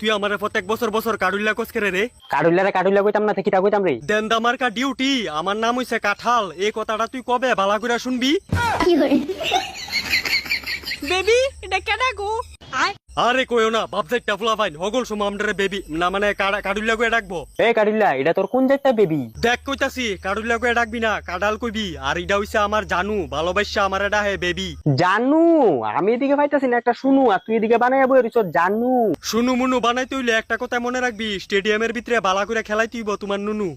তুই আমারে প্রত্যেক বছর বছর কাডুল্লা কোস করে রে। কাডুল্লা কইতাম না কিটা কইতাম রে। দেন্দামার কা ডিউটি, আমার নাম হইছে কাঁঠাল। এই কথাটা তুই কবে ভালো করে শুনবি? বেবি এটা কেডা গো? আরে কইও না, বাপ যাইতা ফুলা ফাইন হগল সময় আমরে বেবি না মানে কাডুল্লা কইয়া ডাকবো। এ কাডুল্লা এটা তোর কোন জাতটা বেবি? দেখ কইতাছি, কাডুল্লা কইয়া ডাকবি না, কাডাল কইবি। আর এটা হইছে আমার জানু, ভালোবাসা আমারে ডাহে বেবি। জানু? আমি এদিকে পাইতাছি না একটা শুনু, আর তুই এদিকে বানাইয়া বই রইছ জানু। শুনু মুনু বানাইতে হইলে একটা কথা মনে রাখবি, স্টেডিয়ামের ভিতরে বালা করে খেলাইতে হইব তোমার নুনু।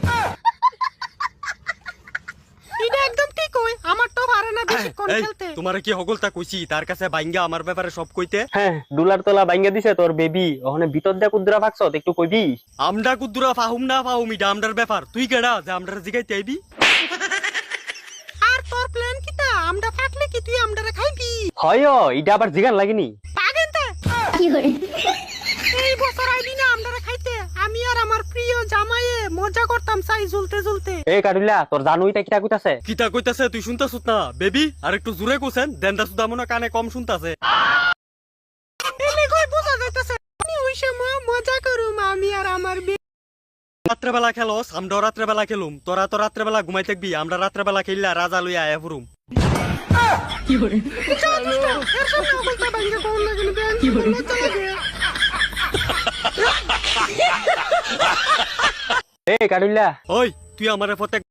এটা একদম ঠিক কই, আমার তো পারে না বেশিক্ষণ এই, খেলতে। তোমারে কি হগলতা কইছি তার কাছে বাইঙ্গা আমার ব্যাপারে সব কইতে? হ্যাঁ, ডুলার তোলা বাইঙ্গা দিছে তোর বেবি, ওখানে ভিতর দিয়া কুদ্রা ভাগছ একটু কইবি? আমডা কুদ্দুরা ফাহুম না ফাহুম এটা আমডার ব্যাপার। তুই কেডা যে আমডার জিগাইতে আইবি? আর তোর প্ল্যান কিটা? আমরা ফাটলে কি তুই আমরারে খাইবি? হয় এটা আবার জিগান লাগেনি? পাগেনতে এই বছর আইবি না আমরারে খাইতে? আমি আর আমার প্রিয় জামাইয়ে মজা করতাম চাই ঝুলতে ঝুলতে। এ কাডুল্লা তোর জানু এটা কিটা কইতাছে? কিতা কইতাছে তুই শুনতাছুত না বেবি? আর একটু জোরে কইছেন, দেন্দা সুদা মনে কানে কম শুনতাছে। এলে কই বোঝা যাইতাছে আমি ওই সময় মজা করুম আমি আর আমার রাত্রেবেলা খেলোস, আমরাও রাত্রেবেলা খেলুম। তোরা তো রাত্রেবেলা ঘুমাই থাকবি, আমরা রাত্রেবেলা খেললা রাজা লইয়া আয়া ফুরুম। এ কাডুল্লা ওই তুই আমারে প্রত্যেক